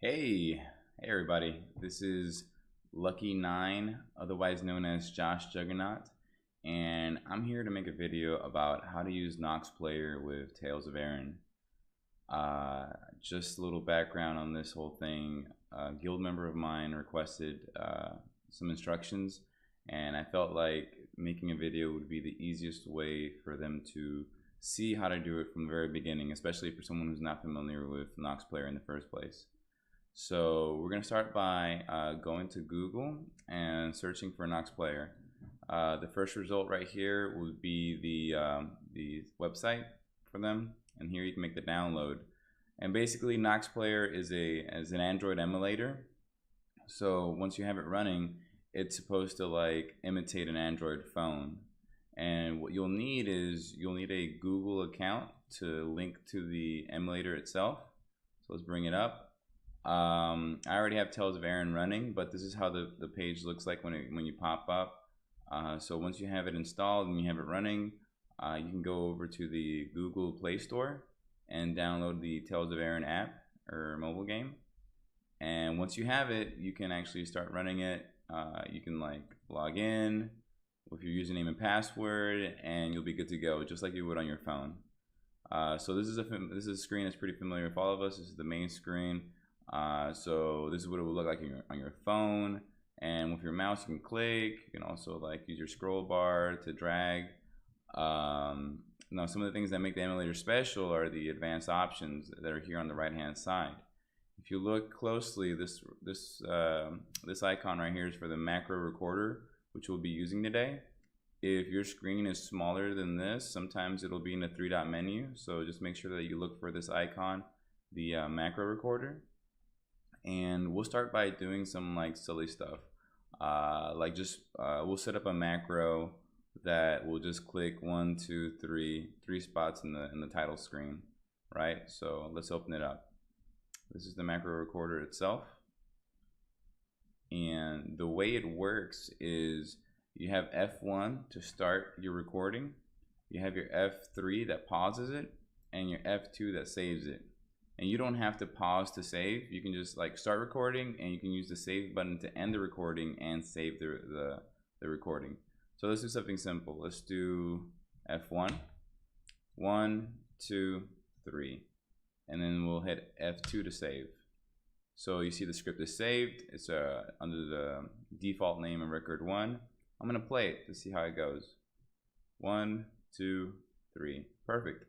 Hey, everybody. This is Lucky9, otherwise known as Josh Juggernaut, and I'm here to make a video about how to use Nox Player with Tales of Erin. Just a little background on this whole thing. A guild member of mine requested some instructions, and I felt like making a video would be the easiest way for them to see how to do it from the very beginning, especially for someone who's not familiar with Nox Player in the first place. So we're going to start by going to Google and searching for Nox Player. The first result right here would be the website for them, and here you can make the download. And basically, Nox Player is an Android emulator. So once you have it running, it's supposed to like imitate an Android phone. And what you'll need is a Google account to link to the emulator itself. So let's bring it up. I already have Tales of Erin running, but this is how the page looks like when you pop up. So once you have it installed and you have it running, you can go over to the Google Play Store and download the Tales of Erin app or mobile game. And once you have it, you can actually start running it. You can like log in with your username and password, and you'll be good to go, just like you would on your phone. So this is a screen that's pretty familiar with all of us. This is the main screen. So this is what it would look like on your phone, and with your mouse you can click. You can also like use your scroll bar to drag. Now some of the things that make the emulator special are the advanced options that are here on the right hand side. If you look closely, this icon right here is for the macro recorder, which we'll be using today. If your screen is smaller than this, sometimes it'll be in a 3-dot menu, so just make sure that you look for this icon, the macro recorder. And we'll start by doing some like silly stuff, we'll set up a macro that will just click 1, 2, 3 spots in the title screen, right? So let's open it up. This is the macro recorder itself, and the way it works is you have F1 to start your recording, you have your F3 that pauses it, and your F2 that saves it. And you don't have to pause to save. You can just like start recording, and you can use the save button to end the recording and save the recording. So let's do something simple. Let's do F1, 1, 2, 3, and then we'll hit F2 to save. So you see the script is saved. It's under the default name of record 1. I'm gonna play it to see how it goes. 1, 2, 3, perfect.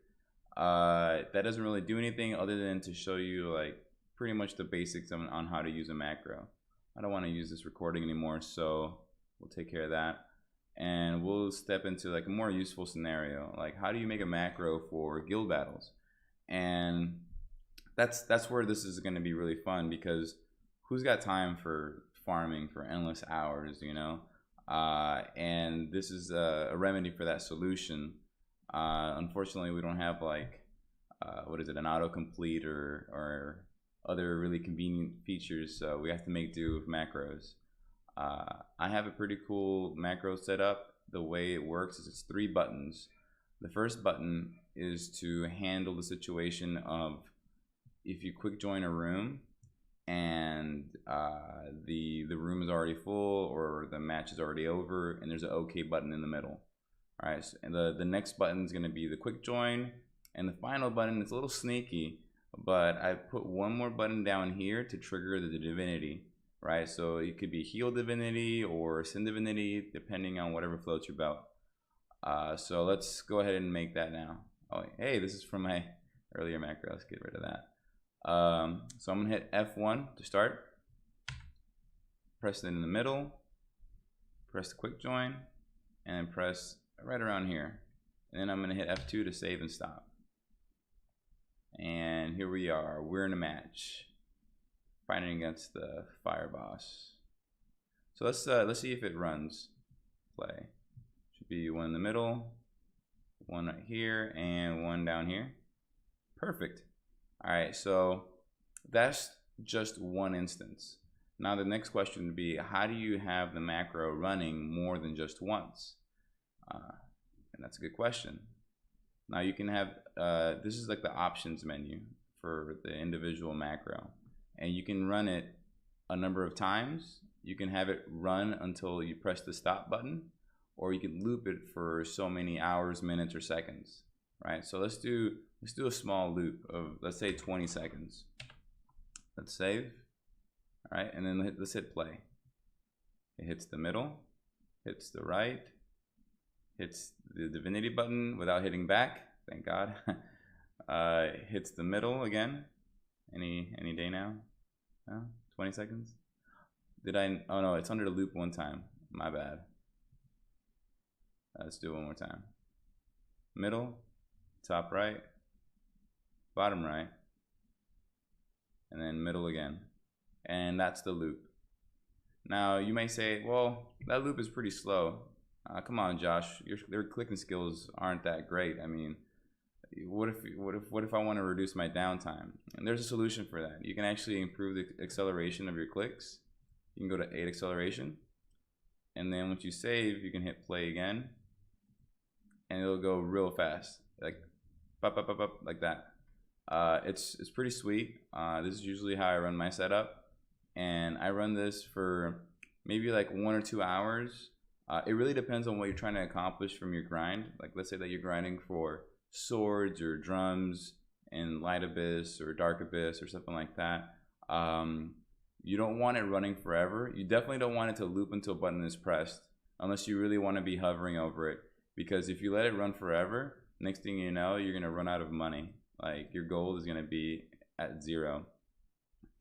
That doesn't really do anything other than to show you like pretty much the basics on how to use a macro. I don't want to use this recording anymore, so we'll take care of that, and we'll step into like a more useful scenario, like how do you make a macro for guild battles. And that's where this is going to be really fun, because who's got time for farming for endless hours, you know? And this is a remedy for that solution. Unfortunately, we don't have like an autocomplete or other really convenient features, so we have to make do with macros. I have a pretty cool macro set up. The way it works is it's 3 buttons. The first button is to handle the situation of if you quick join a room and the room is already full or the match is already over, and there's an OK button in the middle. Alright, so, and the next button is going to be the quick join, and the final button is a little sneaky, but I put one more button down here to trigger the divinity, right? So it could be heal divinity or sin divinity, depending on whatever floats your boat. So let's go ahead and make that now. Oh, hey, this is from my earlier macro. Let's get rid of that. So I'm going to hit F1 to start, press it in the middle, press the quick join, and then press right around here, and then I'm going to hit F2 to save and stop. And here we are, we're in a match fighting against the fire boss. So let's see if it runs. Play. Should be one in the middle, one right here, and one down here. Perfect. Alright, so that's just one instance. Now the next question would be, how do you have the macro running more than just once? And that's a good question. Now you can have, this is like the options menu for the individual macro. and you can run it a number of times. You can have it run until you press the stop button, or you can loop it for so many hours, minutes, or seconds, right? So let's do a small loop of, let's say, 20 seconds. Let's save, all right, and then let's hit play. It hits the middle, hits the right, hits the divinity button without hitting back, thank God. Hits the middle again. Any day now? No? 20 seconds? Did I? Oh no, it's under the loop one time. My bad. Let's do it one more time. Middle, top right, bottom right, and then middle again. And that's the loop. Now you may say, well, that loop is pretty slow. Come on, Josh, your clicking skills aren't that great. I mean, what if I want to reduce my downtime? And there's a solution for that. You can actually improve the acceleration of your clicks. You can go to 8 acceleration, and then once you save, you can hit play again, and it'll go real fast, like pop, pop, pop, pop, like that. It's pretty sweet. This is usually how I run my setup, and I run this for maybe like 1 or 2 hours. It really depends on what you're trying to accomplish from your grind. Like, let's say that you're grinding for swords or drums in Light Abyss or Dark Abyss or something like that. You don't want it running forever. You definitely don't want it to loop until a button is pressed, unless you really want to be hovering over it. Because if you let it run forever, next thing you know, you're gonna run out of money. Like, your gold is gonna be at 0.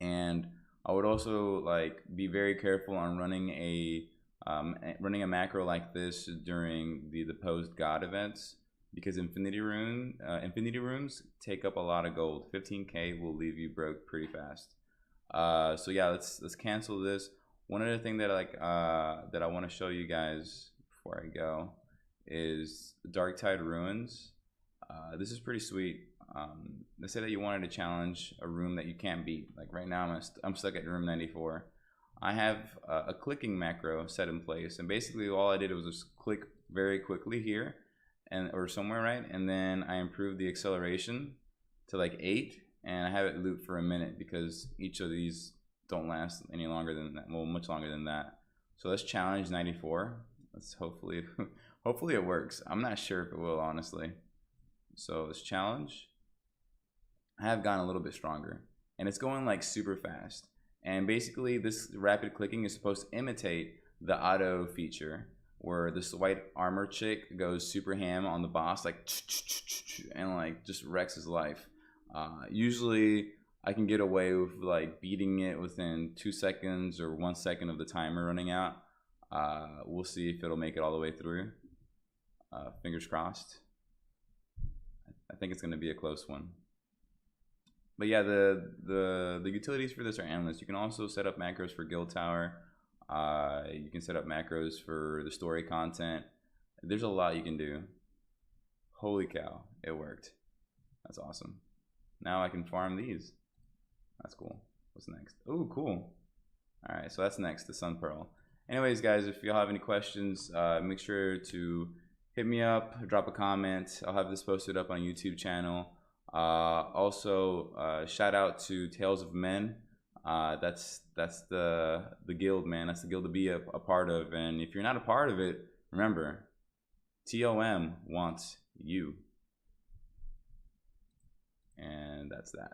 And I would also like be very careful on running a macro like this during the post god events, because infinity rooms take up a lot of gold. 15k will leave you broke pretty fast. So yeah, let's cancel this. One other thing that I want to show you guys before I go is Darktide Ruins. This is pretty sweet. Let's say that you wanted to challenge a room that you can't beat. Like right now, I'm stuck at room 94. I have a clicking macro set in place, and basically all I did was just click very quickly here, or somewhere, right? And then I improved the acceleration to like 8, and I have it loop for a minute, because each of these don't last any longer than that. Well, much longer than that. So let's challenge 94. Let's hopefully it works. I'm not sure if it will, honestly. So let's challenge. I have gotten a little bit stronger, and it's going like super fast. And basically this rapid clicking is supposed to imitate the auto feature, where this white armor chick goes super ham on the boss, like, and like just wrecks his life. Usually I can get away with like beating it within 2 seconds or 1 second of the timer running out. We'll see if it'll make it all the way through. Fingers crossed. I think it's going to be a close one. But yeah, the utilities for this are endless. You can also set up macros for Guild Tower. You can set up macros for the story content. There's a lot you can do. Holy cow, it worked. That's awesome. Now I can farm these. That's cool. What's next? Oh, cool. All right, so that's next, the Sun Pearl. Anyways, guys, if y'all have any questions, make sure to hit me up, drop a comment. I'll have this posted up on YouTube channel. Also, shout out to Tales of Men. That's the guild, man. That's the guild to be a part of. And if you're not a part of it, remember, TOM wants you. And that's that.